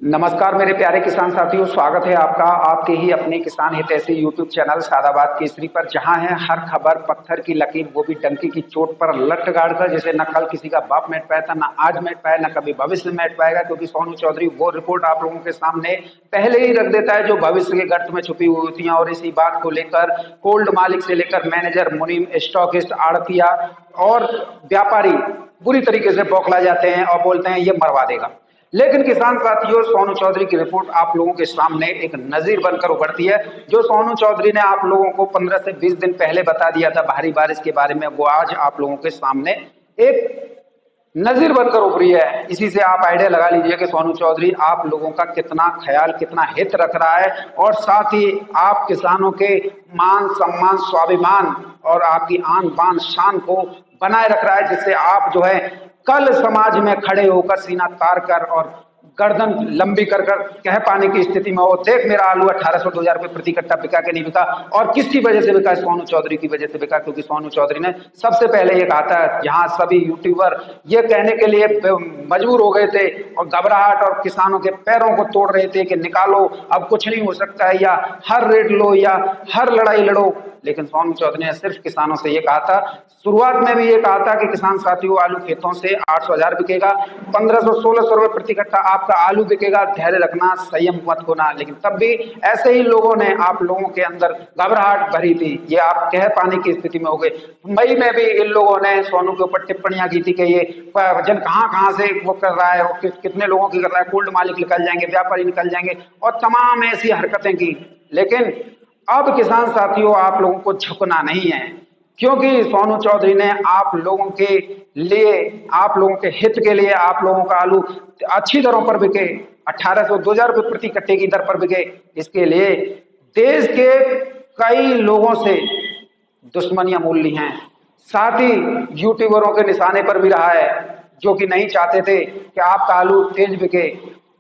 नमस्कार मेरे प्यारे किसान साथियों, स्वागत है आपका आपके ही अपने किसान हितैषी यूट्यूब चैनल सादाबाद केसरी पर, जहां है हर खबर पत्थर की लकीर, वो भी डंकी की चोट पर लट गाड़ कर। जैसे न कल किसी का बाप मैट पाया था, ना आज मैट पाया, ना कभी भविष्य में मैट पाएगा, क्योंकि सोनू चौधरी वो रिपोर्ट आप लोगों के सामने पहले ही रख देता है जो भविष्य के गर्त में छुपी हुई होती है। और इसी बात को लेकर कोल्ड मालिक से लेकर मैनेजर, मुनीम, स्टॉकिस्ट, आड़तिया और व्यापारी बुरी तरीके से बौखला जाते हैं और बोलते हैं ये मरवा देगा। लेकिन किसान साथियों, सोनू चौधरी की रिपोर्ट आप लोगों के सामने एक नजीर बनकर उभरती है। जो सोनू चौधरी ने आप लोगों को 15 से 20 दिन पहले बता दिया था भारी बारिश के बारे में, वो आज आप लोगों के सामने एक नजीर बनकर उभरी है। इसी से आप आइडिया लगा लीजिए कि सोनू चौधरी आप लोगों का कितना ख्याल, कितना हित रख रहा है, और साथ ही आप किसानों के मान सम्मान, स्वाभिमान और आपकी आन बान शान को बनाए रख रहा है, जिससे आप जो है कल समाज में खड़े होकर सीना तार कर और गर्दन लंबी कर कर कह पाने की स्थिति में हो, देख मेरा आलू 1800-2000 रुपए प्रति कट्टा बिका के नहीं बिका। और किसकी वजह से बिका? सोनू चौधरी की वजह से बिका, क्योंकि सोनू चौधरी ने सबसे पहले ये कहा था, जहां सभी यूट्यूबर ये कहने के लिए मजबूर हो गए थे और घबराहट और किसानों के पैरों को तोड़ रहे थे कि निकालो, अब कुछ नहीं हो सकता है, या हर रेट लो या हर लड़ाई लड़ो। लेकिन सोनू चौधरी ने सिर्फ किसानों से ये कहा था, शुरुआत में भी ये कहा था कि किसान साथियों, आलू खेतों से 800-1000 बिकेगा, 1500-1600 रुपए प्रति कट्टा आपका आलू बिकेगा, धैर्य रखना, संयम मत खोना। लेकिन तब भी ऐसे ही लोगों ने आप लोगों के अंदर घबराहट भरी थी, ये आप कह पाने की स्थिति में हो गए। मई में भी इन लोगों ने सोनू के ऊपर टिप्पणियां की थी कि ये जन कहां से वो कर रहा है, कितने लोगों की कर रहा है, कोल्ड मालिक निकल जाएंगे, व्यापारी निकल जाएंगे, और तमाम ऐसी हरकतें की। लेकिन अब किसान साथियों, आप लोगों को झुकना नहीं है, क्योंकि सोनू चौधरी ने आप लोगों के लिए, आप लोगों के हित के लिए, आप लोगों का आलू अच्छी दरों पर बिके, 1800-2000 रुपए प्रति कट्टे की दर पर बिके, इसके लिए देश के कई लोगों से दुश्मनियां मूल ली हैं। साथ ही यूट्यूबरों के निशाने पर भी रहा है, जो कि नहीं चाहते थे कि आपका आलू तेज बिके।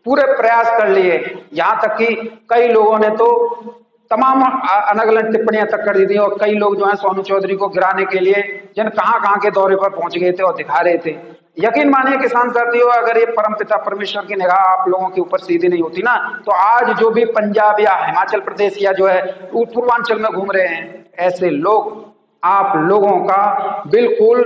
पूरे प्रयास कर लिए, यहां तक कि कई लोगों ने तो तमाम अनगनत टिप्पणियां तक कर दी थी, और कई लोग जो है सोनू चौधरी को गिराने के लिए जन कहां के दौरे पर पहुंच गए थे और दिखा रहे थे। यकीन मानिए किसान साथियों, अगर ये परमपिता परमेश्वर की निगाह आप लोगों के ऊपर सीधी नहीं होती ना, तो आज जो भी पंजाब या हिमाचल प्रदेश या जो है पूर्वांचल में घूम रहे हैं, ऐसे लोग आप लोगों का बिल्कुल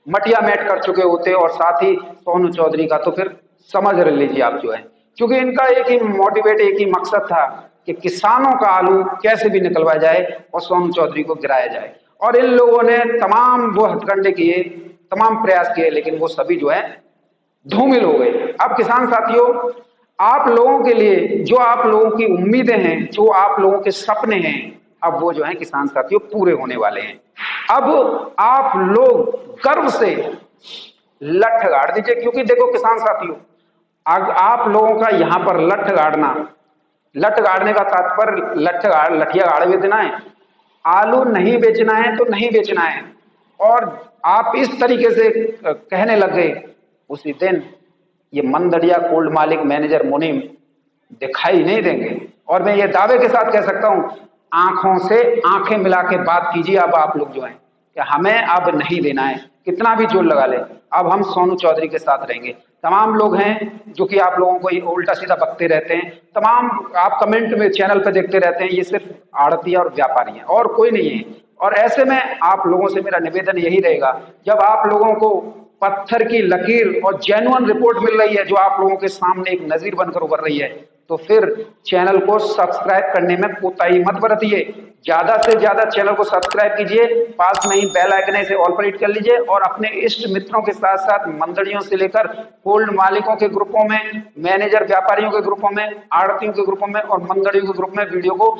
मटिया मेट कर चुके होते। और साथ ही सोनू चौधरी का तो फिर समझ लीजिए आप जो है, क्योंकि इनका एक ही मोटिवेट, एक ही मकसद था कि किसानों का आलू कैसे भी निकलवाया जाए और सोनू चौधरी को गिराया जाए। और इन लोगों ने तमाम वो हथकंडे किए, तमाम प्रयास किए, लेकिन वो सभी जो है धूमिल हो गए। अब किसान साथियों, आप लोगों के लिए जो आप लोगों की उम्मीदें हैं, जो आप लोगों के सपने हैं, अब वो जो है किसान साथियों पूरे होने वाले हैं। अब आप लोग गर्व से लठ गाड़ दीजिए, क्योंकि देखो किसान साथियों, आप लोगों का यहां पर लठ गाड़ने का तात्पर्य लठिया गाड़ देना है। आलू नहीं बेचना है तो नहीं बेचना है, और आप इस तरीके से कहने लग गए, उसी दिन ये मंदड़िया, कोल्ड मालिक, मैनेजर, मुनीम दिखाई नहीं देंगे। और मैं ये दावे के साथ कह सकता हूं, आंखों से आंखें मिला के बात कीजिए अब आप लोग जो हैं, कि हमें अब नहीं देना है, कितना भी जोर लगा ले, अब हम सोनू चौधरी के साथ रहेंगे। तमाम लोग हैं जो कि आप लोगों को उल्टा सीधा बकते रहते हैं, तमाम आप कमेंट में चैनल पे देखते रहते हैं, ये सिर्फ आड़ती और व्यापारी हैं और कोई नहीं है। और ऐसे में आप लोगों से मेरा निवेदन यही रहेगा, जब आप लोगों को पत्थर की लकीर और जेन्युइन रिपोर्ट मिल रही है, जो आप लोगों के सामने एक नजीर बनकर उभर रही है, तो फिर चैनल को सब्सक्राइब करने में कोताही मत बरतिए। ज्यादा से ज्यादा चैनल को सब्सक्राइब कीजिए, पास में ही बेल आइकन से ऑल पर हिट कर लीजिए, और अपने इष्ट मित्रों के साथ साथ मंडलियों से लेकर कोल्ड मालिकों के ग्रुपों में, मैनेजर व्यापारियों के ग्रुपों में, आड़तियों के ग्रुपों में और मंडलियों के ग्रुप में वीडियो को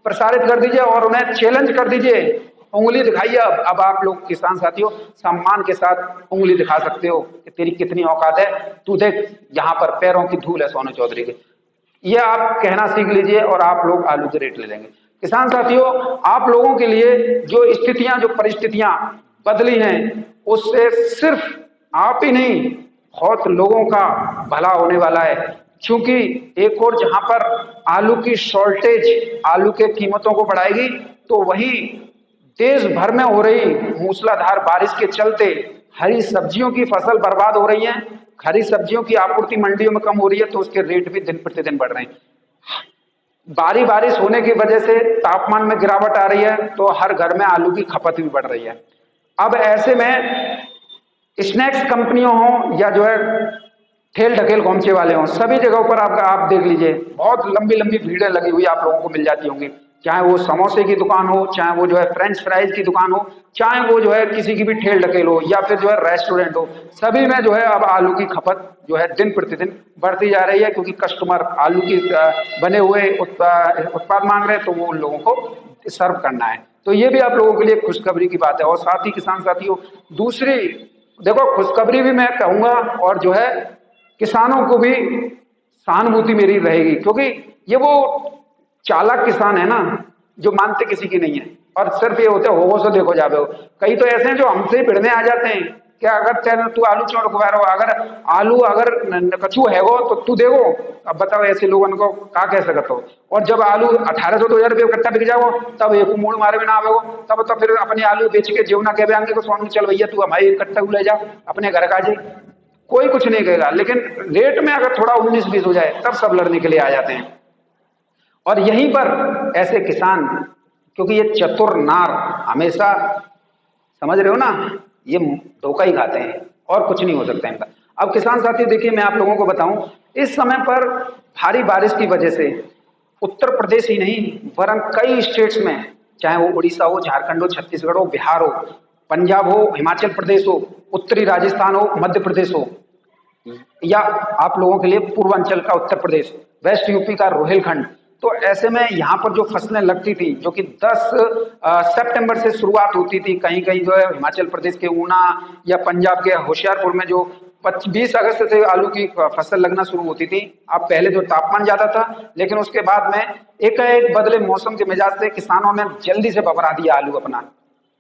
प्रसारित कर दीजिए और उन्हें चैलेंज कर दीजिए, उंगली दिखाइए। अब आप लोग किसान साथियों सम्मान के साथ उंगली दिखा सकते हो कि तेरी कितनी औकात है, तू देख यहाँ पर पैरों की धूल है सोनू चौधरी के। ये आप कहना सीख लीजिए और आप लोग आलू के रेट ले लेंगे। किसान साथियों, आप लोगों के लिए जो स्थितियां, जो परिस्थितियां बदली हैं, उससे सिर्फ आप ही नहीं, बहुत लोगों का भला होने वाला है। क्योंकि एक और जहां पर आलू की शॉर्टेज आलू के कीमतों को बढ़ाएगी, तो वही देश भर में हो रही मूसलाधार बारिश के चलते हरी सब्जियों की फसल बर्बाद हो रही है, हरी सब्जियों की आपूर्ति मंडियों में कम हो रही है, तो उसके रेट भी दिन प्रतिदिन बढ़ रहे हैं। भारी बारिश होने की वजह से तापमान में गिरावट आ रही है, तो हर घर में आलू की खपत भी बढ़ रही है। अब ऐसे में स्नैक्स कंपनियों हों या जो है ठेल ढकेल गौमचे वाले हों, सभी जगहों पर आप देख लीजिए बहुत लंबी लंबी भीड़ें लगी हुई आप लोगों को मिल जाती होंगी। चाहे वो समोसे की दुकान हो, चाहे वो जो है फ्रेंच फ्राइज की दुकान हो, चाहे वो जो है किसी की भी ठेल ढकेल हो, या फिर जो है रेस्टोरेंट हो, सभी में जो है अब आलू की खपत जो है दिन प्रतिदिन बढ़ती जा रही है, क्योंकि कस्टमर आलू की बने हुए उत्पाद मांग रहे हैं, तो वो उन लोगों को सर्व करना है। तो ये भी आप लोगों के लिए खुशखबरी की बात है। और साथ ही किसान साथियों, दूसरी देखो खुशखबरी भी मैं कहूंगा, और जो है किसानों को भी सहानुभूति मेरी रहेगी, क्योंकि ये वो चालाक किसान है ना जो मानते किसी की नहीं है, और सिर्फ ये होते हो से देखो जावे हो। कई तो ऐसे हैं जो हमसे ही भिड़ने आ जाते हैं कि अगर तेरे तू आलू क्यों रखवा रहा हो, अगर आलू अगर कछू है वो तो तू देखो। अब बताओ ऐसे लोगों को क्या कह सकते हो। और जब आलू 1800 2000 रुपये कट्टा बिक जाओ, तब एक मूड मारे में ना आवे, तब तो फिर अपने आलू बेच के जीवना कह आगे को सोनू चल भैया तू हमारे कट्टा ले जा अपने घर का जी, कोई कुछ नहीं कहेगा। लेकिन रेट में अगर थोड़ा 19-20 हो जाए तब सब लड़ने के लिए आ जाते हैं। और यहीं पर ऐसे किसान, क्योंकि ये चतुर नार हमेशा, समझ रहे हो ना, ये धोखा ही खाते हैं और कुछ नहीं हो सकता इनका। अब किसान साथी देखिए, मैं आप लोगों को बताऊं, इस समय पर भारी बारिश की वजह से उत्तर प्रदेश ही नहीं वरन कई स्टेट्स में, चाहे वो उड़ीसा हो, झारखंड हो, छत्तीसगढ़ हो, बिहार हो, पंजाब हो, हिमाचल प्रदेश हो, उत्तरी राजस्थान हो, मध्य प्रदेश हो, या आप लोगों के लिए पूर्वांचल का उत्तर प्रदेश, वेस्ट यूपी का रोहिलखंड, तो ऐसे में यहाँ पर जो फसलें लगती थी, जो कि 10 सितंबर से शुरुआत होती थी, कहीं कहीं जो है हिमाचल प्रदेश के ऊना या पंजाब के होशियारपुर में जो 20 अगस्त से आलू की फसल लगना शुरू होती थी। अब पहले जो तापमान ज्यादा था, लेकिन उसके बाद में एकाएक बदले मौसम के मिजाज से किसानों ने जल्दी से बबरा दिया आलू अपना।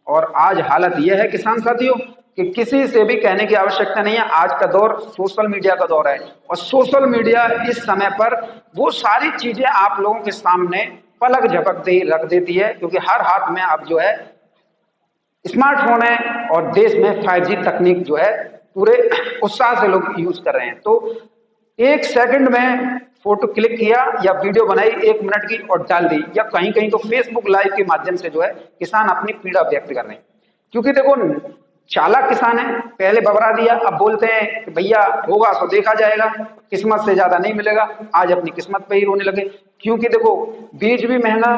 और आज हालत यह है किसान साथियों कि किसी से भी कहने की आवश्यकता नहीं है। आज का दौर सोशल मीडिया का दौर है, और सोशल मीडिया इस समय पर वो सारी चीजें आप लोगों के सामने पलक झपकते ही रख देती है, क्योंकि हर हाथ में अब जो है स्मार्टफोन है, और देश में 5G तकनीक जो है पूरे उत्साह से लोग यूज कर रहे हैं। तो 1 सेकंड में फोटो क्लिक किया या वीडियो बनाई 1 मिनट की और डाल दी, या कहीं कहीं तो फेसबुक लाइव के माध्यम से जो है किसान अपनी पीड़ा व्यक्त कर रहे हैं। क्योंकि देखो चालाक किसान है, पहले बबरा दिया, अब बोलते हैं कि भैया होगा तो देखा जाएगा, किस्मत से ज्यादा नहीं मिलेगा। आज अपनी किस्मत पे ही रोने लगे, क्योंकि देखो बीज भी महंगा,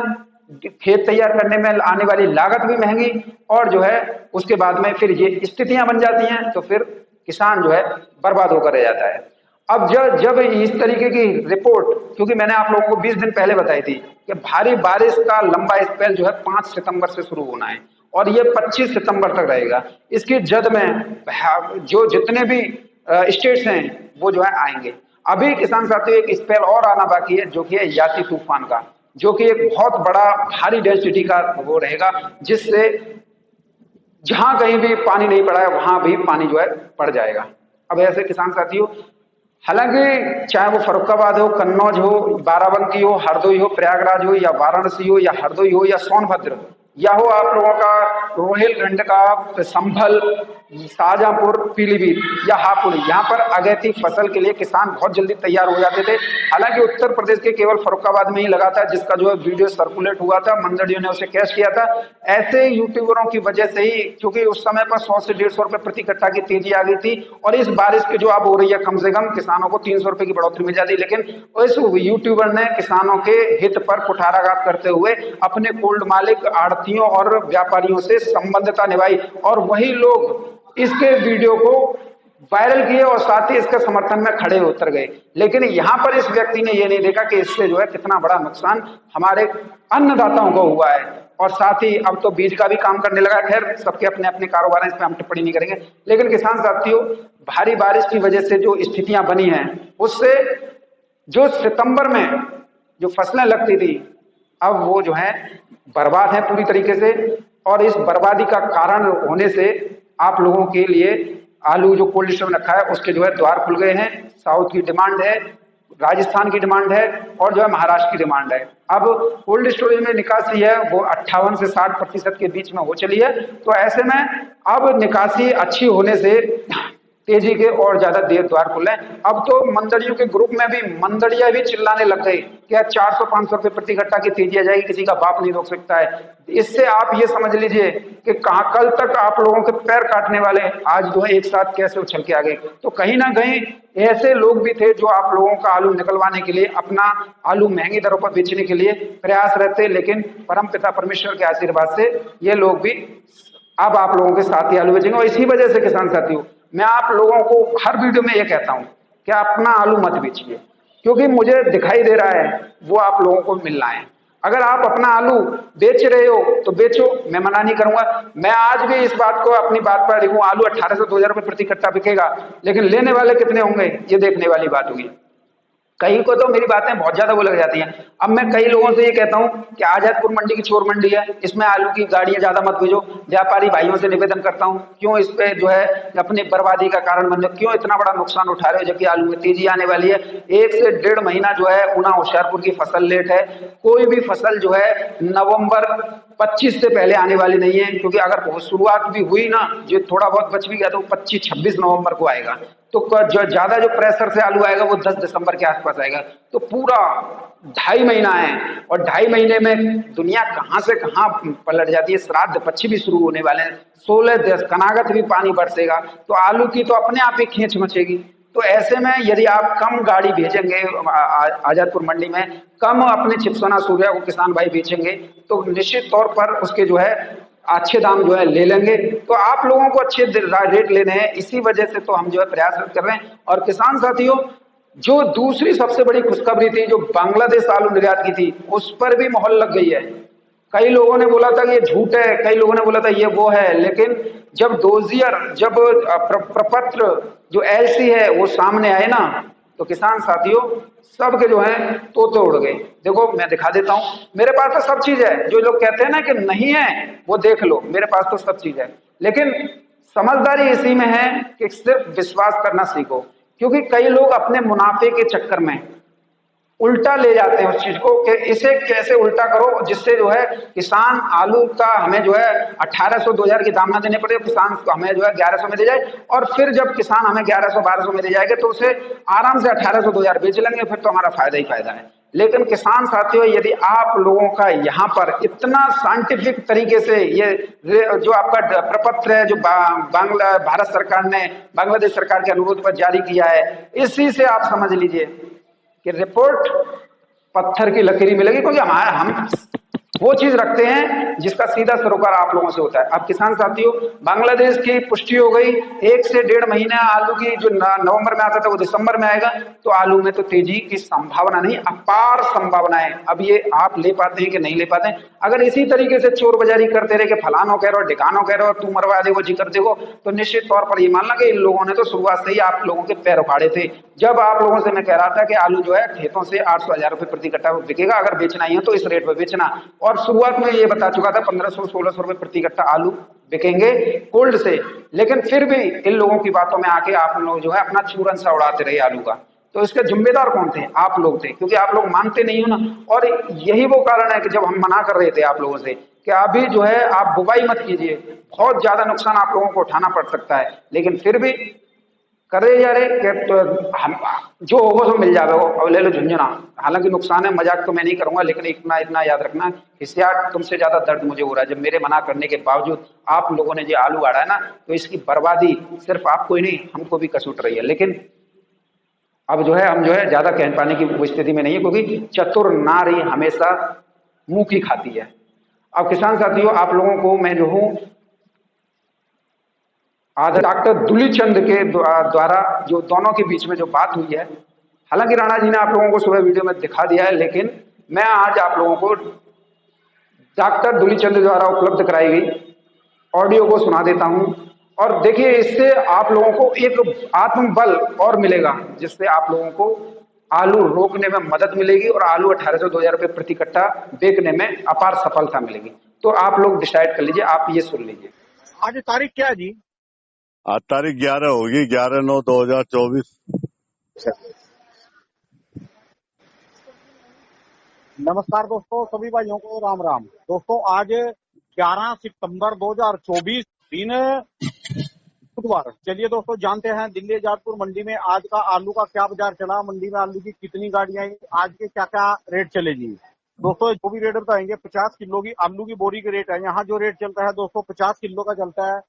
खेत तैयार करने में आने वाली लागत भी महंगी, और जो है उसके बाद में फिर ये स्थितियां बन जाती हैं, तो फिर किसान जो है बर्बाद होकर रह जाता है। अब जब इस तरीके की रिपोर्ट, क्योंकि मैंने आप लोगों को 20 दिन पहले बताई थी कि भारी बारिश का लंबा स्पेल जो है 5 सितंबर से शुरू होना है, और ये 25 सितंबर तक रहेगा। इसकी जद में जो जितने भी स्टेट्स हैं वो जो है आएंगे। अभी किसान साथियों एक स्पेल और आना बाकी है, जो कि है याति तूफान का, जो कि एक बहुत बड़ा भारी डेंसिटी का वो रहेगा, जिससे जहां कहीं भी पानी नहीं पड़ा है वहां भी पानी जो है पड़ जाएगा। अब ऐसे किसान साथियों, हालांकि चाहे वो फर्रुखाबाद हो, कन्नौज हो, बाराबंकी हो, हरदोई हो, प्रयागराज हो, या वाराणसी हो, या हरदोई हो, या सोनभद्र, या हो आप लोगों का रोहिलखंड का संभल, शाहजहांपुर, पीलीभीत या हापुड़, यहाँ पर अगैती फसल के लिए किसान बहुत जल्दी तैयार हो जाते थे। हालांकि उत्तर प्रदेश के केवल फर्रुखाबाद में ही लगा था, जिसका जो है वीडियो सर्कुलेट हुआ था, मंजरियों ने उसे कैश किया था। ऐसे यूट्यूबरों की वजह से ही, क्योंकि उस समय पर 100 से 150 रुपए प्रति कट्टा की तेजी आ गई थी, और इस बारिश की जो अब हो रही है कम से कम किसानों को 300 रुपए की बढ़ोतरी मिल जाती। लेकिन इस यूट्यूबर ने किसानों के हित पर कुठाराघात करते हुए अपने कोल्ड मालिक, आड़तियों और व्यापारियों से संबद्धता निभाई, और वही लोग इसके वीडियो को वायरल किए और साथ ही इसके समर्थन में खड़े उतर गए। लेकिन यहां पर इस व्यक्ति ने यह नहीं देखा कि इससे जो है कितना बड़ा नुकसान हमारे अन्नदाताओं को हुआ है, और साथ ही अब तो बीज का भी काम करने लगा। खैर सबके अपने अपने कारोबार हैं, इस पर हम टिप्पणी नहीं करेंगे। लेकिन किसान साथियों, भारी बारिश की वजह से जो स्थितियां बनी हैं, उससे जो सितंबर में जो फसलें लगती थी अब वो जो है बर्बाद है पूरी तरीके से। और इस बर्बादी का कारण होने से आप लोगों के लिए आलू जो कोल्ड स्टोर में रखा है उसके जो है द्वार खुल गए हैं। साउथ की डिमांड है, राजस्थान की डिमांड है, और जो है महाराष्ट्र की डिमांड है। अब कोल्ड स्टोरेज में निकासी है वो 58 से 60% के बीच में हो चली है। तो ऐसे में अब निकासी अच्छी होने से तेजी के और ज्यादा देर द्वार खुले। अब तो मंदड़ियों के ग्रुप में भी मंदड़िया भी चिल्लाने लग गए कि यार 400-500 रुपए प्रति घंटा की तेजी आ जाएगी, किसी का बाप नहीं रोक सकता है। इससे आप ये समझ लीजिए कि कहाँ कल तक आप लोगों के पैर काटने वाले आज जो है एक साथ कैसे उछल के आ गए। तो कहीं ना कहीं ऐसे लोग भी थे जो आप लोगों का आलू निकलवाने के लिए, अपना आलू महंगी दरों पर बेचने के लिए प्रयास रहते, लेकिन परमपिता परमेश्वर के आशीर्वाद से ये लोग भी अब आप लोगों के साथ ही आलू बेचेंगे। और इसी वजह से किसान साथियों, मैं आप लोगों को हर वीडियो में ये कहता हूं कि अपना आलू मत बेचिए, क्योंकि मुझे दिखाई दे रहा है वो आप लोगों को मिलना है। अगर आप अपना आलू बेच रहे हो तो बेचो, मैं मना नहीं करूंगा। मैं आज भी इस बात को अपनी बात पर लिखूं, आलू 1800-2000 रुपए प्रति कट्टा बिकेगा, लेकिन लेने वाले कितने होंगे ये देखने वाली बात होगी। कहीं को तो मेरी बातें बहुत ज्यादा वो लग जाती हैं। अब मैं कई लोगों से ये कहता हूं कि आजादपुर मंडी की चोर मंडी है, इसमें आलू की गाड़ियां ज्यादा मत भेजो। व्यापारी भाइयों से निवेदन करता हूं, क्यों इस पे जो है अपनी बर्बादी का कारण बन जाओ, क्यों इतना बड़ा नुकसान उठा रहे हो, जबकि आलू में तेजी आने वाली है। 1 से 1.5 महीना जो है ऊना होशियारपुर की फसल लेट है। कोई भी फसल जो है नवंबर 25 से पहले आने वाली नहीं है, क्योंकि अगर शुरुआत भी हुई ना, जो थोड़ा बहुत बच भी गया तो 25-26 नवंबर को आएगा। तो जो ज्यादा जो प्रेशर से आलू आएगा वो 10 दिसंबर के आसपास आएगा। तो पूरा 2.5 महीना है, और 2.5 महीने में दुनिया कहां से कहां पलट जाती है। श्राद्ध पक्ष भी शुरू होने वाले हैं, 16 देश कनागत भी पानी बरसेगा, तो आलू की तो अपने आप ही खींच मचेगी। तो ऐसे में यदि आप कम गाड़ी भेजेंगे आजादपुर मंडी में, कम अपने चिपसोना सूर्या को किसान भाई बेचेंगे, तो निश्चित तौर पर उसके जो है अच्छे दाम जो है ले लेंगे। तो आप लोगों को अच्छे रेट लेने हैं, इसी वजह से तो हम जो है प्रयास कर रहे हैं। और किसान साथियों, जो दूसरी सबसे बड़ी खुशखबरी थी, जो बांग्लादेश आलू निर्यात की थी, उस पर भी मोहर लग गई है। कई लोगों ने बोला था कि ये झूठ है, कई लोगों ने बोला था ये वो है, लेकिन जब डोजियर, जब प्रपत्र जो एलसी है वो सामने आए ना, तो किसान साथियों सबके जो है तोते उड़ गए। देखो मैं दिखा देता हूं, मेरे पास तो सब चीज है। जो लोग कहते हैं ना कि नहीं है, वो देख लो, मेरे पास तो सब चीज है। लेकिन समझदारी इसी में है कि सिर्फ विश्वास करना सीखो, क्योंकि कई लोग अपने मुनाफे के चक्कर में उल्टा ले जाते हैं उस चीज को कि इसे कैसे उल्टा करो जिससे जो है किसान आलू का हमें जो है 1800-2000 की दाम ना देने पड़े, किसान को हमें जो है 1100 में दे जाए, और फिर जब किसान हमें 1100-1200 में दे जाएंगे तो उसे आराम से 1800-2000 बेच लेंगे, फिर तो हमारा फायदा ही फायदा है। लेकिन किसान साथियों, यदि आप लोगों का यहाँ पर इतना साइंटिफिक तरीके से ये जो आपका प्रपत्र है, जो भारत सरकार ने बांग्लादेश सरकार के अनुरोध पर जारी किया है, इसी से आप समझ लीजिए कि रिपोर्ट पत्थर की लकीर मिलेगी, क्योंकि हम वो चीज रखते हैं जिसका सीधा सरोकार आप लोगों से होता है। अब किसान साथियों, बांग्लादेश की पुष्टि हो गई, 1 से 1.5 महीना आलू की जो नवंबर में आता था वो दिसंबर में आएगा, तो आलू में तो तेजी की संभावना नहीं, अपार संभावना है। अब ये आप ले पाते हैं कि नहीं ले पाते हैं। अगर इसी तरीके से चोर बाजारी करते रहे कि फलानो कह रहे हो, ढिकानो कह रहे हो, तू मरवा देगो, जी कर देगो, तो निश्चित तौर पर ये मानना कि इन लोगों ने तो शुरुआत से ही आप लोगों के पैर उखाड़े थे। जब आप लोगों से मैं कह रहा था कि आलू जो है खेतों से 800-1000 रुपए प्रति कट्टा बिकेगा, अगर बेचना ही है तो इस रेट पर बेचना, और शुरुआत में ये बता चुका था 1500-1600 रुपए प्रति कट्टा आलू बिकेंगे कोल्ड से। लेकिन फिर भी इन लोगों की बातों में आके आप लोग जो है अपना चूरन सा उड़ाते रहे आलू का। तो इसके जिम्मेदार कौन थे? आप लोग थे, क्योंकि आप लोग मानते नहीं हो ना। और यही वो कारण है कि जब हम मना कर रहे थे आप लोगों से कि अभी जो है आप बुवाई मत कीजिए, बहुत ज्यादा नुकसान आप लोगों को उठाना पड़ सकता है, लेकिन फिर भी कर रहे जा रहे कि तो हम जो होगा सो मिल जाएगा, अब ले लो झुंझुना। हालांकि नुकसान है, मजाक तो मैं नहीं करूंगा, लेकिन इतना इतना याद रखना, हिस्सा तुमसे ज्यादा दर्द मुझे हो रहा है जब मेरे मना करने के बावजूद आप लोगों ने जो आलू गाड़ा है ना, तो इसकी बर्बादी सिर्फ आपको ही नहीं हमको भी कसूट रही है। लेकिन अब जो है हम जो है ज्यादा कह पाने की स्थिति में नहीं है, क्योंकि चतुर नारी हमेशा मुंह की खाती है। अब किसान साथियों, आप लोगों को मैं जो हूं डॉक्टर दुलीचंद के द्वारा जो दोनों के बीच में जो बात हुई है, हालांकि राणा जी ने आप लोगों को सुबह वीडियो में दिखा दिया है, लेकिन मैं आज आप लोगों को डॉक्टर दुलीचंद द्वारा उपलब्ध कराई गई ऑडियो को सुना देता हूं। और देखिए, इससे आप लोगों को एक आत्मबल और मिलेगा, जिससे आप लोगों को आलू रोकने में मदद मिलेगी और आलू 1800-2000 रुपए प्रति कट्टा बेचने में अपार सफलता मिलेगी। तो आप लोग डिसाइड कर लीजिए, आप ये सुन लीजिए। आज तारीख क्या है जी? आज तारीख 11 होगी, 11/9/2024। नमस्कार दोस्तों, सभी भाइयों को राम राम। दोस्तों, आज 11 सितंबर 2024 दिन बुधवार। चलिए दोस्तों, जानते हैं दिल्ली आजादपुर मंडी में आज का आलू का क्या बाजार चला, मंडी में आलू की कितनी गाड़ियां आई, आज के क्या क्या रेट चले जी। दोस्तों जो भी रेट बताएंगे, 50 किलो की आलू की बोरी के रेट है। यहाँ जो रेट चलता है दोस्तों 50 किलो का चलता है।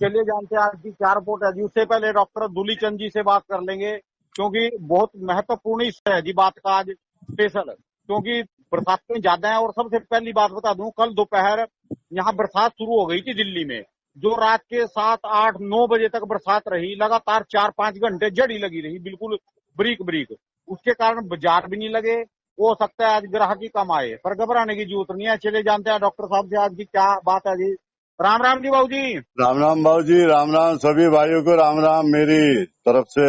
चलिए जानते हैं आज की क्या रिपोर्ट है जी। उससे पहले डॉक्टर दूलीचंद जी से बात कर लेंगे, क्योंकि बहुत महत्वपूर्ण हिस्सा है जी बात का आज स्पेशल, क्योंकि बरसातें ज्यादा है। और सबसे पहली बात बता दूं, कल दोपहर यहाँ बरसात शुरू हो गई थी दिल्ली में, जो रात के 7, 8, 9 बजे तक बरसात रही, लगातार 4-5 घंटे जड़ी लगी रही, बिल्कुल ब्रीक ब्रीक। उसके कारण बाजार भी नहीं लगे। हो सकता है आज ग्राहकी कम आए, पर घबराने की जरूरत नहीं है। चले जानते हैं डॉक्टर साहब से आज की क्या बात है जी। राम राम जी बाबू जी। राम राम बाबू जी, राम राम सभी भाइयों को, राम राम मेरी तरफ से।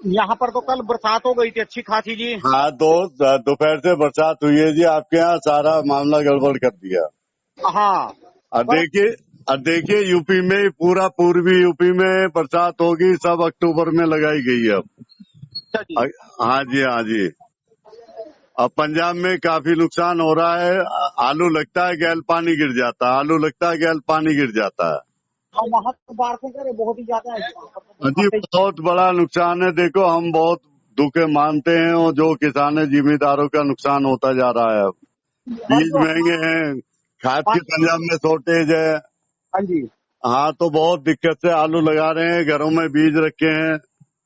यहाँ पर तो कल बरसात हो गई थी अच्छी खासी जी। हाँ, दोपहर से बरसात हुई है जी, आपके यहाँ सारा मामला गड़बड़ कर दिया। हाँ अब देखिए यूपी में, पूरा पूर्वी यूपी में बरसात होगी, सब अक्टूबर में लगाई गई है अब। अच्छा जी। हाँ जी, हाँ जी। अब पंजाब में काफी नुकसान हो रहा है। आलू लगता है गैल पानी गिर जाता है, आलू लगता है गैल पानी गिर जाता है। और वहाँ तो बारिशें करे बहुत ही ज्यादा है जी, बहुत बड़ा नुकसान है। देखो, हम बहुत दुखे मानते हैं, और जो किसान है जिम्मेदारों का नुकसान होता जा रहा है। अब बीज महंगे हैं, खाद की पंजाब में शॉर्टेज है। हाँ जी। हाँ, तो बहुत दिक्कत से आलू लगा रहे हैं, घरों में बीज रखे हैं।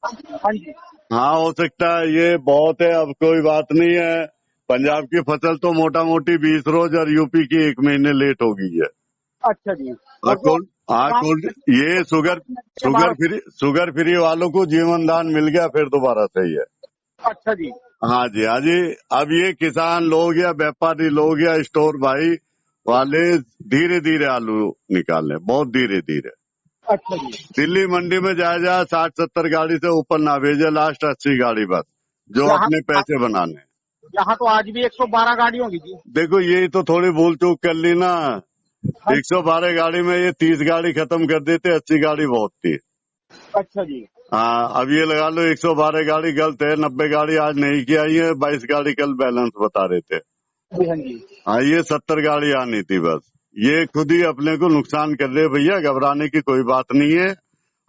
हाँ जी। हाँ, हो सकता है ये बहुत है, अब कोई बात नहीं है। पंजाब की फसल तो मोटा मोटी 20 रोज और यूपी की 1 महीने लेट हो गई है। अच्छा जी। ये शुगर फ्री वालों को जीवन दान मिल गया, फिर दोबारा सही है। अच्छा जी। हाँ जी, हाँ जी। अब ये किसान लोग या व्यापारी लोग या स्टोर भाई वाले धीरे धीरे आलू निकाले, बहुत धीरे धीरे। अच्छा जी। दिल्ली मंडी में जाए 60-70 गाड़ी से ऊपर ना भेजे, लास्ट 80 गाड़ी बस, जो अपने पैसे बनाने। यहाँ तो आज भी 112 गाड़ी होगी जी। देखो, यही तो थोड़ी भूल चूक कर ली ना। 112 गाड़ी में ये 30 गाड़ी खत्म कर देते, 80 गाड़ी बहुत थी। अच्छा जी। हाँ, अब ये लगा लो 112 गाड़ी गलत है, 90 गाड़ी आज नहीं की आई है, 22 गाड़ी कल बैलेंस बता रहे थे। हाँ जी। हाँ, ये 70 गाड़ी आनी थी बस। ये खुद ही अपने को नुकसान कर रहे भैया, घबराने की कोई बात नहीं है।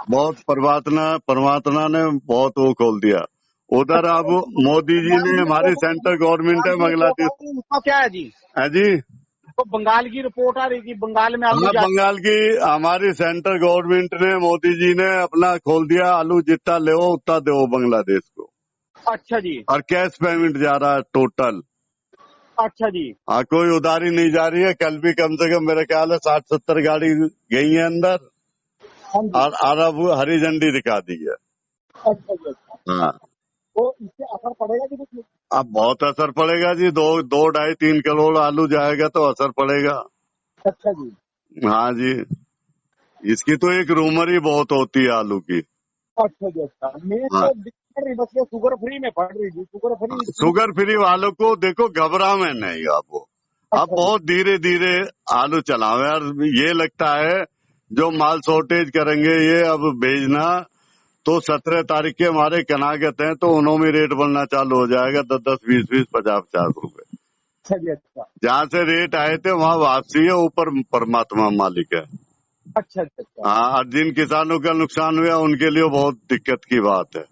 बहुत परमात्मा ने बहुत वो खोल दिया उधर। अब मोदी जी ने, हमारी सेंट्रल गवर्नमेंट है बांग्लादेश। उसका क्या है जी? है जी, तो बंगाल की रिपोर्ट आ रही थी, बंगाल में आलू बंगाल की हमारी सेंट्रल गवर्नमेंट ने, मोदी जी ने अपना खोल दिया, आलू जितना ले उतना दो बांग्लादेश को। अच्छा जी। और कैश पेमेंट जा रहा है टोटल। अच्छा जी। हाँ, कोई उधारी नहीं जा रही है। कल भी कम से कम मेरे ख्याल है 60-70 गाड़ी गई है अंदर, और अब हरी झंडी दिखा दी है। अच्छा जी। हाँ, तो इससे असर पड़ेगा जी कुछ? अब बहुत असर पड़ेगा जी। 2-2.5-3 करोड़ आलू जाएगा तो असर पड़ेगा। अच्छा जी। हाँ जी, इसकी तो एक रूमर ही बहुत होती है आलू की। अच्छा जी। अच्छा, मेरे हाँ, तो दिक्कत रही बस ये शुगर फ्री में पड़ रही थी। शुगर फ्री वालों को देखो, घबरा में नहीं आपको। अब बहुत धीरे धीरे आलू चलावे, और ये लगता है जो माल शॉर्टेज करेंगे ये अब भेजना, तो 17 तारीख के हमारे कनागत हैं, तो उन्होंने रेट बढ़ना चालू हो जाएगा, 10-10, 20-20, 50-50 रुपए। अच्छा जी। अच्छा। जहाँ से रेट आए थे वहाँ वापसी है, ऊपर परमात्मा मालिक है। अच्छा अच्छा। हाँ, और जिन किसानों का नुकसान हुआ उनके लिए बहुत दिक्कत की बात है।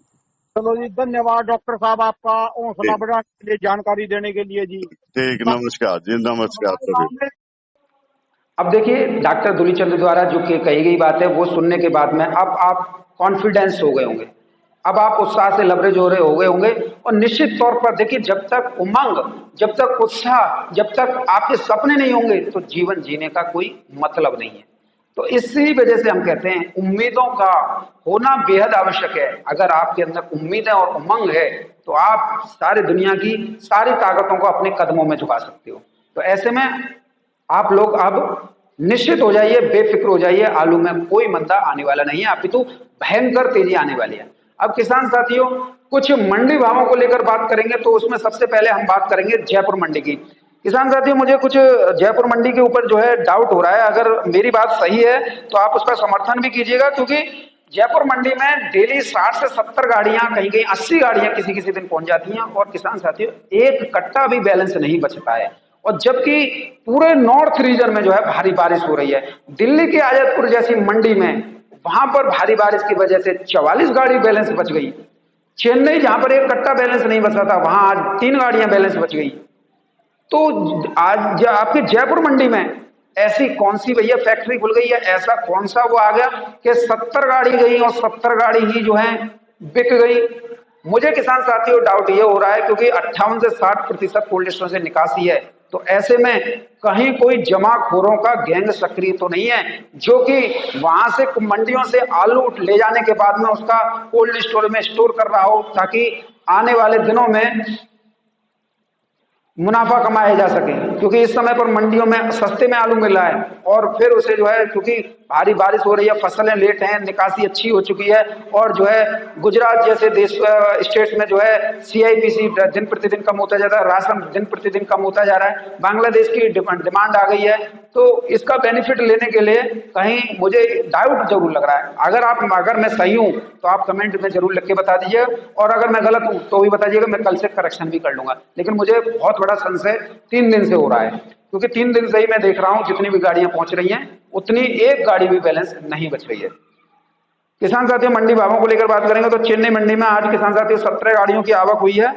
चलो जी, धन्यवाद डॉक्टर साहब आपका हौसला बढ़ाने के लिए, जानकारी देने के लिए जी। ठीक, नमस्कार जी, नमस्कार सभी। अब देखिए, डॉक्टर दूलीचंद द्वारा जो कही गई बात है वो सुनने के बाद में अब आप कॉन्फिडेंस हो गए होंगे, अब आप उत्साह से लबरेज हो गए होंगे। और निश्चित तौर पर देखिए, जब तक उमंग, जब तक उत्साह, जब तक आपके सपने नहीं होंगे तो जीवन जीने का कोई मतलब नहीं है। तो इसी वजह से हम कहते हैं उम्मीदों का होना बेहद आवश्यक है। अगर आपके अंदर उम्मीद है और उमंग है तो आप सारी दुनिया की सारी ताकतों को अपने कदमों में झुका सकते हो। तो ऐसे में आप लोग अब निश्चित हो जाइए, बेफिक्र हो जाइए, आलू में कोई मंदा आने वाला नहीं है, अपितु भयंकर तेजी आने वाली है। अब किसान साथियों, कुछ मंडी भावों को लेकर बात करेंगे, तो उसमें सबसे पहले हम बात करेंगे जयपुर मंडी की। किसान साथियों, मुझे कुछ जयपुर मंडी के ऊपर जो है डाउट हो रहा है। अगर मेरी बात सही है तो आप उसका समर्थन भी कीजिएगा, क्योंकि जयपुर मंडी में डेली 60 से 70 गाड़ियां, कहीं कहीं 80 गाड़ियां किसी किसी दिन पहुंच जाती हैं। और किसान साथियों, एक कट्टा भी बैलेंस नहीं बचता है। और जबकि पूरे नॉर्थ रीजन में जो है भारी बारिश हो रही है। दिल्ली के आजतपुर जैसी मंडी में वहां पर भारी बारिश की वजह से 44 गाड़ी बैलेंस बच गई। चेन्नई जहां पर एक कट्टा बैलेंस नहीं बचा था, वहां आज 3 गाड़ियां बैलेंस बच गई। तो आज आपके जयपुर मंडी में ऐसी कौन सी भैया फैक्ट्री खुल गई है, ऐसा कौन सा वो आ गया कि 70 गाड़ी गई और 70 गाड़ी ही जो है बिक गई। मुझे किसान साथियों डाउट ये हो रहा है क्योंकि 58 से 60% कोल्ड स्टोर से निकासी है, तो ऐसे में कहीं कोई जमाखोरों का गैंग सक्रिय तो नहीं है जो कि वहां से मंडियों से आलू ले जाने के बाद में उसका कोल्ड स्टोर में स्टोर कर रहा हो ताकि आने वाले दिनों में मुनाफा कमाया जा सके। क्योंकि इस समय पर मंडियों में सस्ते में आलू मिल रहा है और फिर उसे जो है क्योंकि भारी बारिश हो रही है, फसलें लेट हैं, निकासी अच्छी हो चुकी है और जो है गुजरात जैसे देश स्टेट में जो है सीआईपीसी दिन प्रतिदिन कम होता जा रहा है, राशन दिन प्रतिदिन कम होता जा रहा है, बांग्लादेश की डिमांड आ गई है, तो इसका बेनिफिट लेने के लिए कहीं मुझे डाउट जरूर लग रहा है। अगर मैं सही हूं तो आप कमेंट में जरूर लिख के बता दीजिए और अगर मैं गलत हूं तो भी बताइएगा, मैं कल से करेक्शन भी कर लूंगा। लेकिन मुझे बहुत बड़ा संशय 3 दिन से हो रहा है क्योंकि 3 दिन से ही मैं देख रहा हूं जितनी भी गाड़ियां पहुंच रही हैं उतनी एक गाड़ी भी बैलेंस नहीं बच रही है। किसान साथियों मंडी भावों को लेकर बात करेंगे तो चेन्नई मंडी में आज किसान साथियों 17 गाड़ियों की आवक हुई है।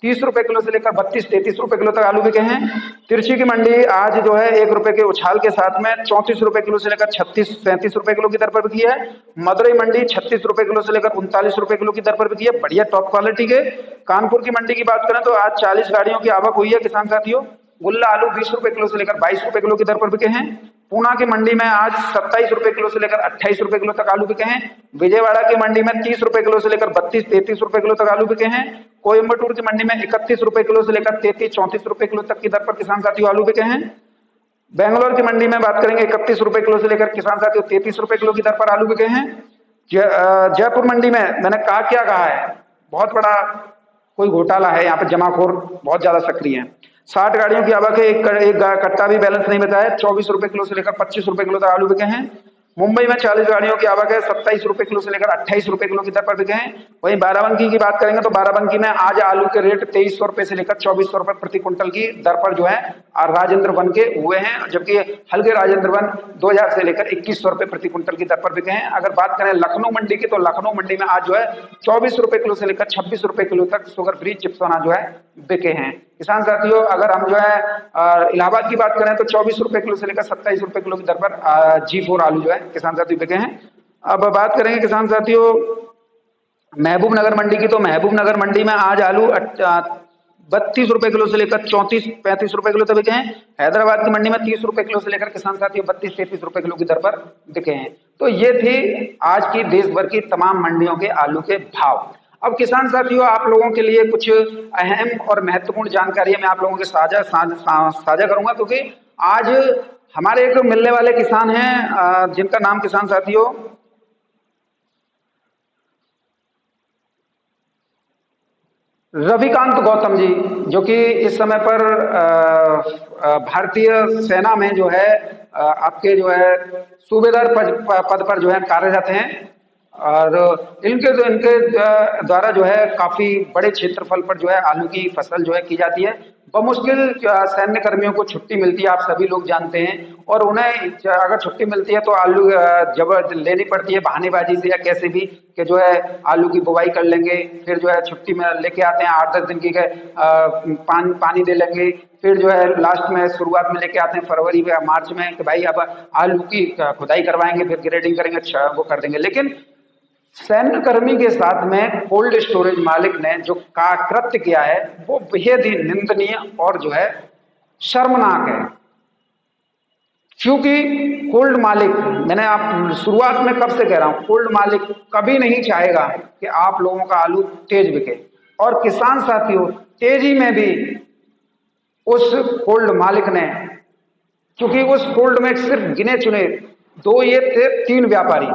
30 रुपए किलो से लेकर 32-33 रुपए किलो तक आलू बिके हैं। तिरछी की मंडी आज जो है 1 रुपए के उछाल के साथ में 34 रुपए किलो से लेकर 36-37 रुपए किलो की दर पर बिकी है। मदुरई मंडी 36 रुपए किलो से लेकर 39 रुपए किलो की दर पर बिकी है, बढ़िया टॉप क्वालिटी के। कानपुर की मंडी की बात करें तो आज 40 गाड़ियों की आवक हुई है किसान साथियों। गुल्ला आलू 20 रुपए किलो से लेकर 22 रुपए किलो की दर पर बिके हैं। पूना की मंडी में आज 27 रुपए किलो से लेकर 28 रुपए किलो तक आलू बिके हैं। विजयवाड़ा की मंडी में 30 रुपए किलो से लेकर 32-33 रुपए किलो तक आलू बिके हैं। कोयम्बटूर की मंडी में 31 रुपए किलो से लेकर 33-34 रुपए किलो तक की दर पर किसान साथियों आलू बिके हैं। बेंगलोर की मंडी में बात करेंगे 31 रुपए किलो से लेकर किसान साथियों 33 रुपए किलो की दर पर आलू बिके हैं। जयपुर मंडी में मैंने क्या कहा है, बहुत बड़ा कोई घोटाला है, यहाँ पे जमाखोर बहुत ज्यादा सक्रिय है। 60 गाड़ियों की आवक है, एक कट्टा भी बैलेंस नहीं बचा है। 24 रुपए किलो से लेकर 25 रुपए किलो तक आलू बिके हैं। मुंबई में 40 गाड़ियों की आवक है, 27 रुपए किलो से लेकर 28 रुपए किलो की दर पर बिके हैं। वहीं बाराबंकी की बात करेंगे तो बाराबंकी में आज आलू के रेट 2300 रुपए से लेकर 2400 रुपए प्रति क्विंटल की दर पर जो है राजेंद्र वन के हुए हैं, जबकि हल्के राजेंद्र वन 2000 से लेकर 2100 रुपए प्रति क्विंटल की दर पर बिके हैं। अगर बात करें लखनऊ मंडी की तो लखनऊ मंडी में आज जो है 24 रुपए किलो से लेकर 26 रुपए किलो तक शुगर फ्री चिप्स चना जो है बिके हैं। किसान साथियों अगर हम जो है इलाहाबाद की बात करें तो 24 रुपए किलो से लेकर 27 रुपए किलो की दर पर G4 आलू जो है किसान साथियों बिके हैं। अब बात करेंगे किसान साथियों महबूबनगर मंडी की, तो महबूबनगर मंडी में आज आलू 32 रुपए किलो से लेकर 34-35 रुपए किलो तक बिके हैं। हैदराबाद की मंडी में 30 रुपए किलो से लेकर किसान साथियों 32-33 रुपए किलो की दर पर बिके हैं। तो ये थी आज की देश भर की तमाम मंडियों के आलू के भाव। अब किसान साथियों आप लोगों के लिए कुछ अहम और महत्वपूर्ण जानकारी मैं आप लोगों के साझा करूंगा क्योंकि आज हमारे एक मिलने वाले किसान हैं जिनका नाम किसान साथियों रविकांत गौतम जी, जो कि इस समय पर भारतीय सेना में जो है आपके जो है सूबेदार पद पर जो है कार्यरत हैं और इनके द्वारा जो है काफी बड़े क्षेत्रफल पर जो है आलू की फसल जो है की जाती है। बमुश्किल सैन्य कर्मियों को छुट्टी मिलती है, आप सभी लोग जानते हैं, और उन्हें अगर छुट्टी मिलती है तो आलू जब लेनी पड़ती है बहानेबाजी से या कैसे भी कि जो है आलू की बुवाई कर लेंगे, फिर जो है छुट्टी में लेके आते हैं 8-10 दिन की पानी दे लेंगे, फिर जो है लास्ट में शुरुआत में लेके आते हैं फरवरी या मार्च में कि भाई अब आलू की खुदाई करवाएंगे, फिर ग्रेडिंग करेंगे, वो कर देंगे। लेकिन सैन्य कर्मी के साथ में कोल्ड स्टोरेज मालिक ने जो कृत्य किया है वो बेहद ही निंदनीय और जो है शर्मनाक है। क्योंकि कोल्ड मालिक, मैंने आप शुरुआत में कब से कह रहा हूं, कोल्ड मालिक कभी नहीं चाहेगा कि आप लोगों का आलू तेज बिके। और किसान साथियों तेजी में भी उस कोल्ड मालिक ने, क्योंकि उस कोल्ड में सिर्फ गिने चुने 2 ये थे 3 व्यापारी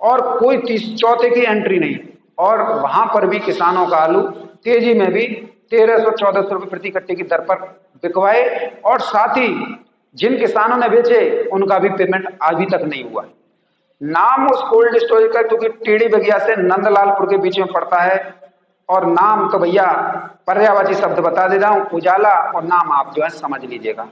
और कोई चौथे की एंट्री नहीं, और वहां पर भी किसानों का आलू तेजी में भी 1300-1400 रुपए प्रति कट्टे की दर पर बिकवाए, और साथ ही जिन किसानों ने बेचे उनका भी पेमेंट अभी तक नहीं हुआ। नाम उस कोल्ड स्टोरेज का क्योंकि टीडी बगिया से नंदलालपुर के बीच में पड़ता है, और नाम तो भैया पर्यायवाची शब्द बता दे रहा हूं, उजाला, और नाम आप जो है समझ लीजिएगा।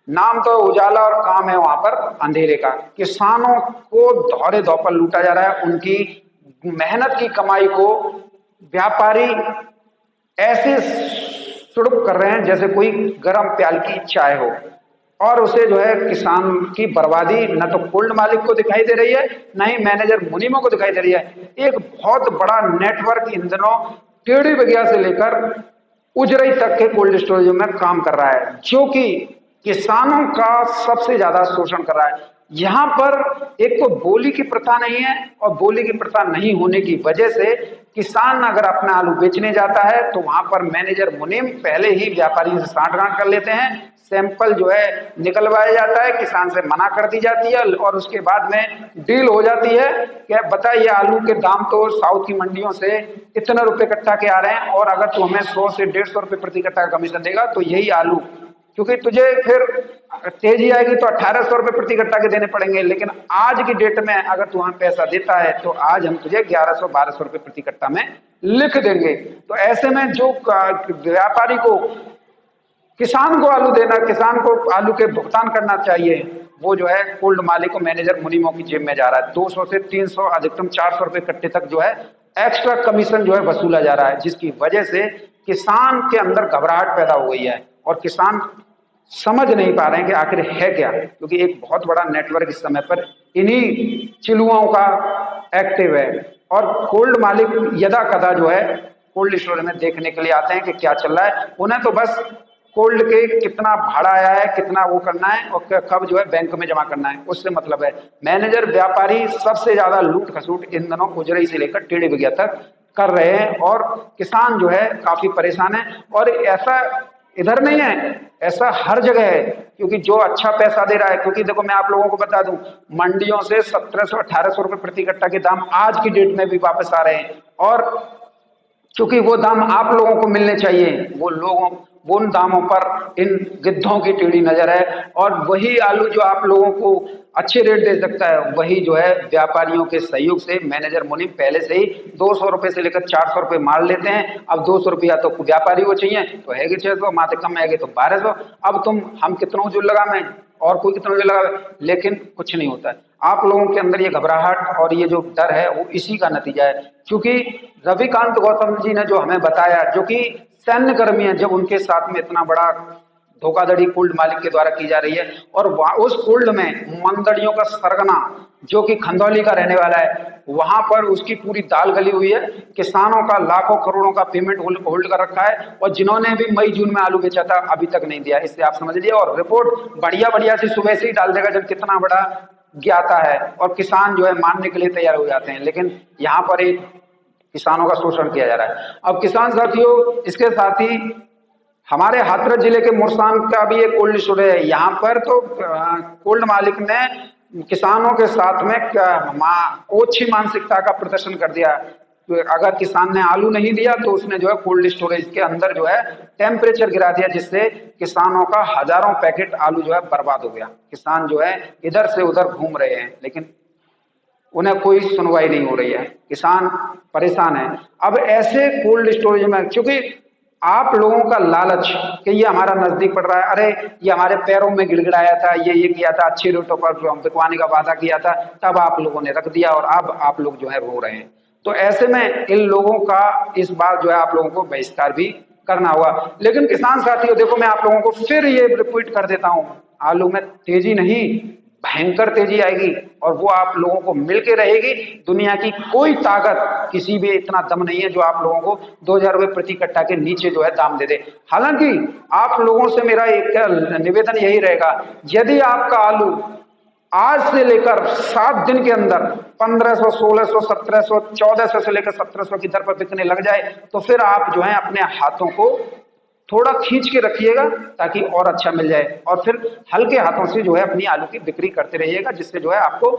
नाम तो उजाला और काम है वहां पर अंधेरे का। किसानों को दौरे धौपर लूटा जा रहा है, उनकी मेहनत की कमाई को व्यापारी ऐसे सुड़प कर रहे हैं जैसे कोई गर्म प्याल की चाय हो, और उसे जो है किसान की बर्बादी न तो कोल्ड मालिक को दिखाई दे रही है, न ही मैनेजर मुनीमों को दिखाई दे रही है। एक बहुत बड़ा नेटवर्क इन दिनों टेढ़ी बगिया से लेकर उजरई तक के कोल्ड स्टोरेज में काम कर रहा है, जो कि किसानों का सबसे ज्यादा शोषण कर रहा है। यहां पर एक तो बोली की प्रथा नहीं है, और बोली की प्रथा नहीं होने की वजह से किसान अगर अपना आलू बेचने जाता है तो वहां पर मैनेजर मुनीम पहले ही व्यापारियों से सांठगांठ कर लेते हैं, सैंपल जो है निकलवाया जाता है, किसान से मना कर दी जाती है, और उसके बाद में डील हो जाती है कि बताइए आलू के दाम तो साउथ की मंडियों से इतने रुपए कट्टा के आ रहे हैं, और अगर तू हमें 100 से 150 रुपए प्रति कट्टा का कमीशन देगा तो यही आलू, क्योंकि तुझे फिर तेजी आएगी तो 1800 रुपए प्रति कट्टा के देने पड़ेंगे, लेकिन आज की डेट में अगर तू हमें पैसा देता है तो आज हम तुझे 1100-1200 रुपए प्रति कट्टा में लिख देंगे। तो ऐसे में जो व्यापारी को किसान को आलू देना, किसान को आलू के भुगतान करना चाहिए, वो जो है कोल्ड मालिक को मैनेजर मुनीमों की जेब में जा रहा है। 200 से 300 अधिकतम 400 रुपए कट्टे तक जो है एक्स्ट्रा कमीशन जो है वसूला जा रहा है, जिसकी वजह से किसान के अंदर घबराहट पैदा हो गई है, और किसान समझ नहीं पा रहे हैं कि आखिर है क्या, क्योंकि एक बहुत बड़ा नेटवर्क इस समय पर इन्हीं चिलुओं का एक्टिव है, और कोल्ड मालिक यदा कदा जो है कोल्ड स्टोरेज में देखने के लिए आते हैं कि क्या चल रहा है। उन्हें तो बस कोल्ड के कितना भाड़ा आया है, कितना वो करना है, और कब जो है बैंक में जमा करना है, उससे मतलब है। मैनेजर व्यापारी सबसे ज्यादा लूट खसूट इन दिनों उजरई से लेकर टेढ़ी बगिया तक कर रहे हैं, और किसान जो है काफी परेशान है। और ऐसा इधर नहीं है, ऐसा हर जगह है, क्योंकि जो अच्छा पैसा दे रहा है, क्योंकि देखो मैं आप लोगों को बता दूं, मंडियों से 1700-1800 रुपए प्रति कट्टा के दाम आज की डेट में भी वापस आ रहे हैं, और क्योंकि वो दाम आप लोगों को मिलने चाहिए, वो उन दामों पर इन गिद्धों की टेढ़ी नजर है, और वही आलू जो आप लोगों को अच्छे रेट दे सकता है, वही जो है व्यापारियों के सहयोग से मैनेजर मुनीम पहले से ही 200 रुपए से लेकर 400 रुपए मार लेते हैं। अब 200 रुपया तो व्यापारी को चाहिए तो है 600, माते कम है तो 1200। अब हम कितना जो लगा मैं और कोई कितना जो लगा, लेकिन कुछ नहीं होता है। आप लोगों के अंदर ये घबराहट और ये जो डर है वो इसी का नतीजा है, क्योंकि रविकांत गौतम जी ने जो हमें बताया, जो कि सैन्य कर्मी है, जब उनके साथ में इतना बड़ा धोखाधड़ी कोल्ड मालिक के द्वारा की जा रही है, और उस कोल्ड में मंदड़ियों का सरगना जो कि खंदौली का रहने वाला है, वहां पर उसकी पूरी दाल गली हुई है, किसानों का लाखों करोड़ों का पेमेंट होल्ड कर रखा है, और जिन्होंने भी मई जून में आलू बेचा था अभी तक नहीं दिया। इससे आप समझ लीजिए, और रिपोर्ट बढ़िया सी सुबह से ही डाल देगा जब कितना बड़ा ज्ञाता है, और किसान जो है मानने के लिए तैयार हो जाते हैं, लेकिन यहाँ पर एक किसानों का शोषण किया जा रहा है। अब किसान साथियों, इसके साथ ही हमारे हाथरस जिले के मुरसान का भी एक कोल्ड स्टोरेज है। यहाँ पर तो कोल्ड मालिक ने किसानों के साथ में ओछी मानसिकता का प्रदर्शन कर दिया। तो अगर किसान ने आलू नहीं दिया तो उसने जो है कोल्ड स्टोरेज के अंदर जो है टेम्परेचर गिरा दिया, जिससे किसानों का हजारों पैकेट आलू जो है बर्बाद हो गया। किसान जो है इधर से उधर घूम रहे हैं, लेकिन उन्हें कोई सुनवाई नहीं हो रही है, किसान परेशान है। अब ऐसे कोल्ड स्टोरेज में, क्योंकि आप लोगों का लालच कि ये हमारा नजदीक पड़ रहा है, अरे ये हमारे पैरों में गिड़गिड़ाया था, ये किया था, अच्छे रेटों पर बिकवाने का वादा किया था, तब आप लोगों ने रख दिया, और अब आप लोग जो है रो रहे हैं। तो ऐसे में इन लोगों का इस बार जो है आप लोगों को बहिष्कार भी करना होगा। लेकिन किसान साथियों देखो, मैं आप लोगों को फिर ये रिपीट कर देता हूं, आलू में तेजी नहीं, भयंकर तेजी आएगी, और वो आप लोगों को मिलके रहेगी। दुनिया की कोई ताकत, किसी भी इतना दम नहीं है जो आप लोगों को 2000 रुपए प्रति कट्टा के नीचे जो है दाम दे दे। हालांकि आप लोगों से मेरा एक निवेदन यही रहेगा, यदि आपका आलू आज से लेकर 7 दिन के अंदर 1500, 1600, 1700, 1400 से लेकर 1700 की दर पर बिकने लग जाए, तो फिर आप जो है अपने हाथों को थोड़ा खींच के रखिएगा ताकि और अच्छा मिल जाए, और फिर हल्के हाथों से जो है अपनी आलू की बिक्री करते रहिएगा, जिससे जो है आपको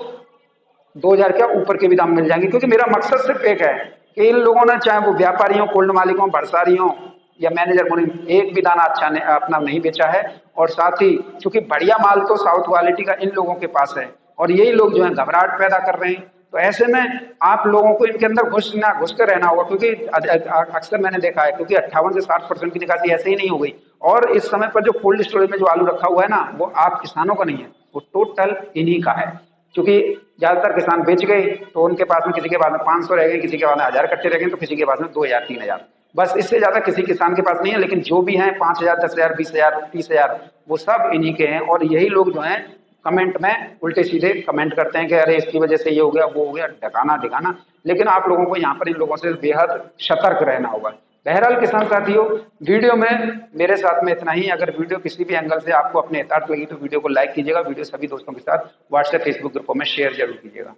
2000 के ऊपर के भी दाम मिल जाएंगे। क्योंकि मेरा मकसद सिर्फ एक है कि इन लोगों ने, चाहे वो व्यापारी हो, कोल्ड मालिक हो, भरसारी हो या मैनेजर मुनीम, एक भी दाना अच्छा अपना नहीं बेचा है। और साथ ही चूंकि बढ़िया माल तो साउथ क्वालिटी का इन लोगों के पास है, और यही लोग जो है घबराहट पैदा कर रहे हैं। तो ऐसे में आप लोगों को इनके अंदर घुस कर रहना होगा, क्योंकि अक्सर मैंने देखा है, क्योंकि 58 से 60% की निकासी ऐसे ही नहीं हो गई। और इस समय पर जो कोल्ड स्टोरेज में जो आलू रखा हुआ है ना, वो आप किसानों का नहीं है, वो टोटल इन्हीं का है। क्योंकि ज्यादातर किसान बेच गए, तो उनके पास में किसी के पास में 500 रह गए, किसी के पास में 1000 कट्टे रह गए, तो किसी के पास में 2000 3000, बस इससे ज्यादा किसी किसान के पास नहीं है। लेकिन जो भी हैं 5000 10,000 20,000 30,000, वो सब इन्हीं के हैं। और यही लोग जो हैं कमेंट में उल्टे सीधे कमेंट करते हैं कि अरे इसकी वजह से ये हो गया वो हो गया, ढकाना ढिकाना। लेकिन आप लोगों को यहाँ पर इन लोगों से बेहद सतर्क रहना होगा। बहरहाल किसान साथियों, वीडियो में मेरे साथ में इतना ही। अगर वीडियो किसी भी एंगल से आपको अपने हितार्थ लगी तो वीडियो को लाइक कीजिएगा, वीडियो सभी दोस्तों के साथ व्हाट्सएप फेसबुक ग्रुपों में शेयर जरूर कीजिएगा।